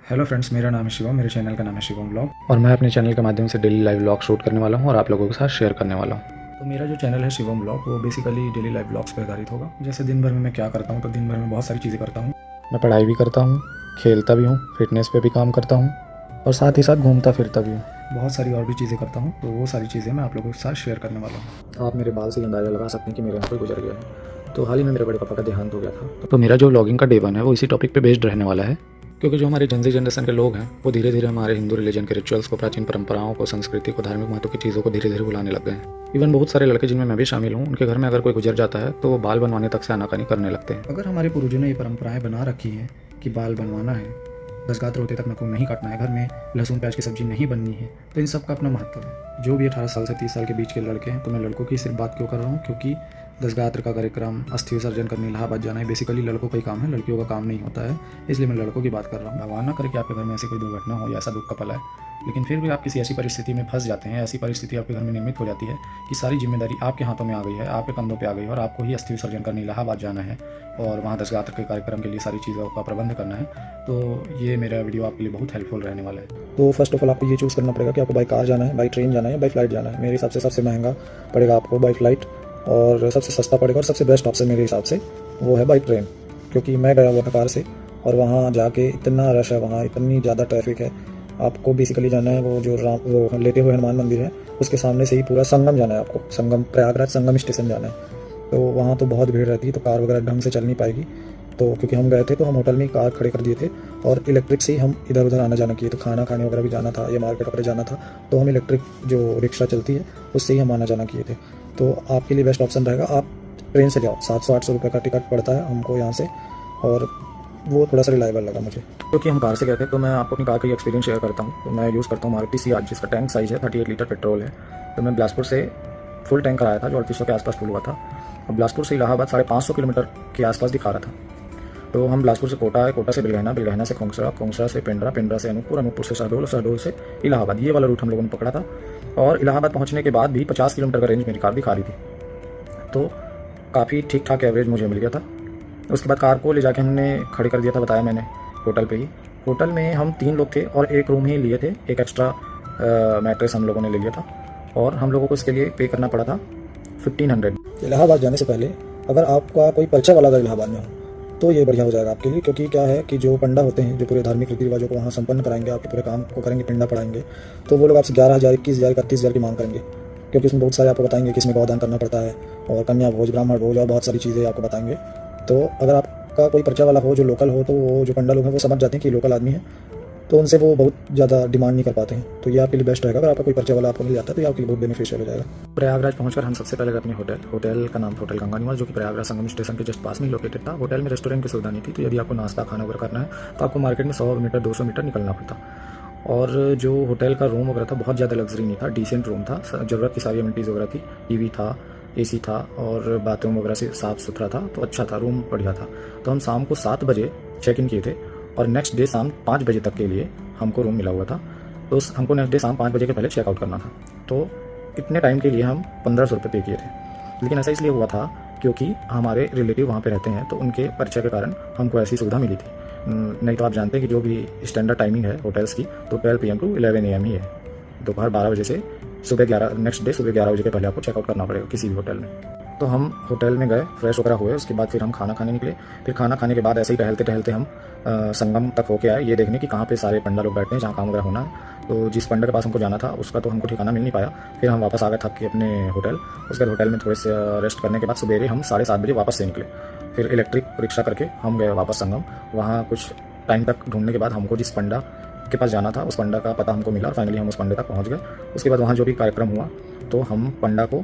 Hello friends, मेरा नाम है शिवम। मेरे चैनल का नाम है शिवम ब्लॉग और मैं अपने चैनल के माध्यम से डेली लाइव ब्लॉग शूट करने वाला हूँ और आप लोगों के साथ शेयर करने वाला हूँ। तो मेरा जो चैनल है शिवम ब्लॉग वो बेसिकली डेली लाइव ब्लॉग्स पर आधारित होगा। जैसे दिन भर में मैं क्या करता हूँ, तो दिन भर में बहुत सारी चीज़ें करता हूँ। मैं पढ़ाई भी करता हूँ, खेलता भी हूँ, फिटनेस पे भी काम करता हूँ और साथ ही साथ घूमता फिरता भी हूँ। बहुत सारी और भी चीज़ें करता हूँ, तो वो सारी चीज़ें मैं आप लोगों के साथ शेयर करने वाला हूँ। आप मेरे बाल से अंदाज़ा लगा सकते हैं कि मेरे यहाँ कोई गुजर गया है। तो हाल ही में मेरे बड़े पापा का देहांत हो गया था। तो मेरा जो व्लॉगिंग का डे 1 है वो इसी टॉपिक पे बेस्ड रहने वाला है, क्योंकि जो हमारे जनजी जनरेशन के लोग हैं वो धीरे धीरे हमारे हिंदू रिलीजन के रिचुअल्स को, प्राचीन परंपराओं को, संस्कृति को, धार्मिक महत्व की चीज़ों को धीरे धीरे भुलाने लग गए हैं। इवन बहुत सारे लड़के, जिनमें मैं भी शामिल हूँ, उनके घर में अगर कोई गुजर जाता है तो वो बाल बनवाने तक से आनाकानी करने लगते हैं। अगर हमारे पूर्वजों ने ये परंपराएं बना रखी हैं कि बाल बनवाना है, दसगात्र होते तक नाखून नहीं काटना है, घर में लहसुन प्याज की सब्जी नहीं बननी है, तो इन सब का अपना महत्व है। जो भी 18 साल से 30 साल के बीच के लड़के हैं, तो मैं लड़कों की सिर्फ बात क्यों कर रहा हूँ, क्योंकि दसगात्र का कार्यक्रम, अस्थि विसर्जन करने इलाहाबाद जाना है बेसिकली लड़कों का ही काम है, लड़कियों का काम नहीं होता है। इसलिए मैं लड़कों की बात कर रहा हूँ। भगवान ना करे कि आपके घर में ऐसी कोई दुर्घटना हो या ऐसा दुख का पल है, लेकिन फिर भी आप किसी ऐसी परिस्थिति में फंस जाते हैं, ऐसी परिस्थिति आपके घर में निर्मित हो जाती है कि सारी जिम्मेदारी आपके हाथों में आ गई है, आपके कंधों पे आ गई है और आपको ही अस्थि विसर्जन करने इलाहाबाद जाना है और वहाँ दसगात्र के कार्यक्रम के लिए सारी चीज़ों का प्रबंध करना है। तो ये मेरा वीडियो आपके लिए बहुत हेल्पफुल रहने वाला है। तो फर्स्ट ऑफ ऑल आपको ये चूज़ करना पड़ेगा कि आपको बाई कार जाना है, बाई ट्रेन जाना है, बाई फ्लाइट जाना है। मेरे हिसाब से सबसे महंगा पड़ेगा आपको बाई फ्लाइट और सबसे सस्ता पड़ेगा और सबसे बेस्ट ऑप्शन मेरे हिसाब से वो है बाई ट्रेन, क्योंकि मैं गया हुआ था कार से और वहाँ जाके इतना रश है, वहाँ इतनी ज़्यादा ट्रैफिक है। आपको बेसिकली जाना है वो लेटे हुए हनुमान मंदिर है, उसके सामने से ही पूरा संगम जाना है आपको, संगम प्रयागराज संगम स्टेशन जाना है। तो वहाँ तो बहुत भीड़ रहती है, तो कार वगैरह ढंग से चल नहीं पाएगी। तो क्योंकि हम गए थे तो हम होटल में कार खड़े कर दिए थे और इलेक्ट्रिक से ही हम इधर उधर आना जाना किए। तो खाना खाने वगैरह भी जाना था या मार्केट वगैरह जाना था, तो हम इलेक्ट्रिक जो रिक्शा चलती है उससे ही हम आना जाना किए थे। तो आपके लिए बेस्ट ऑप्शन रहेगा आप ट्रेन से जाओ। 700-800 रुपये का टिकट पड़ता है हमको यहाँ से, और वो थोड़ा सा रिलायबल लगा मुझे। क्योंकि हम कार से गए थे, तो मैं आपको अपनी कार का एक्सपीरियंस शेयर करता हूँ। तो मैं यूज़ करता हूँ मारुति CR, जिसका टैंक साइज़ है 38 लीटर पेट्रोल है। तो मैं बिलासपुर से फुल टैंक कराया था, जो 3800 के आसपास फुल हुआ था। और बिलासपुर से इलाहाबाद 550 किलोमीटर के आसपास दिखा रहा था। तो हम बिलासपुर से कोटा आए, कोटा से बिलगहना, बिलगहना से खोंसरा, खोंसरा से पेंड्रा, पेंड्रा से अनूपपुर, अनूपपुर से शहडोल, शहडोल से इलाहाबाद। ये वाला रूट हम लोगों ने पकड़ा था और इलाहाबाद पहुँचने के बाद भी 50 किलोमीटर का रेंज मेरी कार दिखा रही थी। तो काफ़ी ठीक ठाक एवरेज मुझे मिल गया था। उसके बाद कार को ले जाके हमने खड़ी कर दिया था, बताया मैंने, होटल पे ही। होटल में हम 3 लोग थे और एक रूम ही लिए थे, एक एक्स्ट्रा मैट्रेस हम लोगों ने ले लिया था और हम लोगों को इसके लिए पे करना पड़ा था 1500। इलाहाबाद जाने से पहले अगर आपका कोई परिचय वाला अगर इलाहाबाद में हो तो ये बढ़िया हो जाएगा आपके लिए, क्योंकि क्या है कि जो पंडा होते हैं, जो पूरे धार्मिक रीति रिवाजों को वहाँ संपन्न कराएंगे, आपके पूरे काम को करेंगे, पिंडा पढ़ाएंगे, तो वो लोग आपसे 11,000, 21,000, 31,000 की मांग करेंगे, क्योंकि उसमें बहुत सारे आपको बताएंगे कि इसमें गौदान करना पड़ता है और कन्या भोज, ब्राह्मण भोज और बहुत सारी चीज़ें आपको बताएंगे। तो अगर आपका कोई परिचय वाला हो जो लोकल हो, तो वो जो पंडा लोग हैं वो समझ जाते हैं कि लोकल आदमी है, तो उनसे वो बहुत ज़्यादा डिमांड नहीं कर पाते हैं। तो ये आपके लिए बेस्ट रहेगा। अगर आपका कोई परिचय वाला आपको मिल जाता है तो ये आपके लिए बहुत बेनिफिशियल हो जाएगा। प्रयागराज पहुंचकर हम सबसे पहले गए अपने होटल का नाम होटल गंगा निवास, जो कि प्रयागराज संगम स्टेशन के जस्ट पास में लोकेटेड था। होटल में रेस्टोरेंट की सुविधा नहीं थी, तो यदि आपको नाश्ता खाना वगैरह करना है तो आपको मार्केट में 100 मीटर 200 मीटर निकलना पड़ता। और जो होटल का रूम वगैरह था बहुत ज़्यादा लग्जरी नहीं था, डिसेंट रूम था, ज़रूरत की सारी एमिनिटीज़ वगैरह थी, टीवी था, AC था और बाथरूम वगैरह से साफ़ सुथरा था, तो अच्छा था, रूम बढ़िया था। तो हम शाम को 7 बजे चेक इन किए थे और नेक्स्ट डे शाम 5 बजे तक के लिए हमको रूम मिला हुआ था। तो हमको नेक्स्ट डे शाम 5 बजे के पहले चेकआउट करना था। तो इतने टाइम के लिए हम 1500 रुपये पे किए थे। लेकिन ऐसा इसलिए हुआ था क्योंकि हमारे रिलेटिव वहाँ पे रहते हैं, तो उनके परिचय के कारण हमको ऐसी सुविधा मिली थी। नहीं तो आप जानते हैं कि जो भी स्टैंडर्ड टाइमिंग है होटल्स की, तो 12 PM टू 11 AM ही है। दोपहर 12 बजे से सुबह 11, नेक्स्ट डे सुबह 11 बजे के पहले आपको चेकआउट करना पड़ेगा किसी भी होटल में। तो हम होटल में गए, फ्रेश वगैरह हुए, उसके बाद फिर हम खाना खाने निकले। फिर खाना खाने के बाद ऐसे ही टहलते टहलते हम संगम तक होके आए, ये देखने कि कहाँ पे सारे पंडा लोग बैठते हैं जहाँ काम वगैरह होना है। तो जिस पंडा के पास हमको जाना था उसका तो हमको ठिकाना मिल नहीं पाया। फिर हम वापस आ गए थक के अपने होटल। उसके बाद होटल में थोड़े से रेस्ट करने के बाद सवेरे हम 7:30 बजे वापस से निकले। फिर इलेक्ट्रिक रिक्शा करके हम गए वापस संगम। वहाँ कुछ टाइम तक ढूंढने के बाद हमको जिस पंडा के पास जाना था उस पंडा का पता हमको मिला और फाइनली हम उस पंडे तक पहुँच गए। उसके बाद वहाँ जो भी कार्यक्रम हुआ, तो हम पंडा को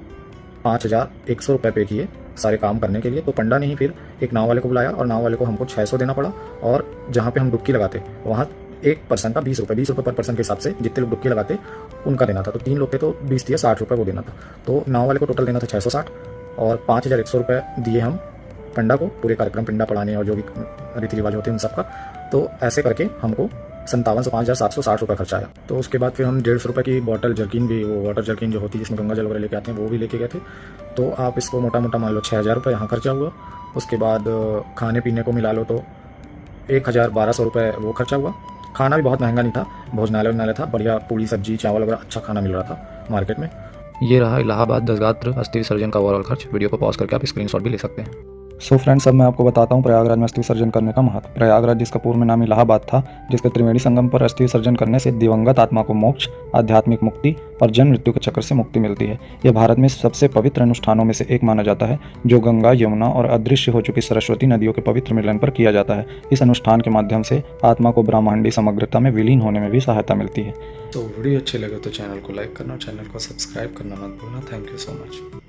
5,100 रुपये पे किए सारे काम करने के लिए। तो पंडा ने ही फिर एक नाव वाले को बुलाया और नाव वाले को हमको 600 देना पड़ा। और जहाँ पे हम डुबकी लगाते वहाँ एक पर्सन का 20 रुपये पर पर्सन के हिसाब से जितने लोग डुबकी लगाते उनका देना था। तो 3 लोग थे तो 20 दिए, 60 रुपये वो देना था। तो नाव वाले को टोटल देना था 660 और 5,100 रुपये दिए हम पंडा को, पूरे कार्यक्रम पिंडा पढ़ाने और जो भी रीति रिवाज होते हैं उन सब का। तो ऐसे करके हमको 5700 5,760 रुपये खर्चा आया। तो उसके बाद फिर हम 150 रुपये की बॉटल जर्किन भी, वो वाटर जर्किन जो होती है जिसमें गंगा जल वगैरह लेके आते हैं, वो भी लेके गए थे। तो आप इसको मोटा मोटा मान लो 6,000 रुपये यहाँ खर्चा हुआ। उसके बाद खाने पीने को मिला लो तो 1,1200 रुपये वो खर्चा हुआ। खाना भी बहुत महंगा नहीं था, भोजनालय था, बढ़िया पूड़ी सब्जी चावल वगैरह अच्छा खाना मिल रहा था मार्केट में। ये रहा इलाहाबाद दसगात्र अस्थि विसर्जन का ओवरऑल खर्च। वीडियो को पॉज करके आप स्क्रीनशॉट भी ले सकते हैं। सो फ्रेंड्स, अब मैं आपको बताता हूँ प्रयागराज में अस्थि विसर्जन करने का महत्व। प्रयागराज जिसका पूर्व में नाम इलाहाबाद था, जिसके त्रिवेणी संगम पर अस्थि विसर्जन करने से दिवंगत आत्मा को मोक्ष, आध्यात्मिक मुक्ति और जन्म मृत्यु के चक्र से मुक्ति मिलती है। यह भारत में सबसे पवित्र अनुष्ठानों में से एक माना जाता है, जो गंगा, यमुना और अदृश्य हो चुकी सरस्वती नदियों के पवित्र मिलन पर किया जाता है। इस अनुष्ठान के माध्यम से आत्मा को ब्रह्मांडी समग्रता में विलीन होने में भी सहायता मिलती है। तो वीडियो अच्छी लगे तो चैनल को लाइक करना, चैनल को सब्सक्राइब करना मत भूलना। Thank you so much.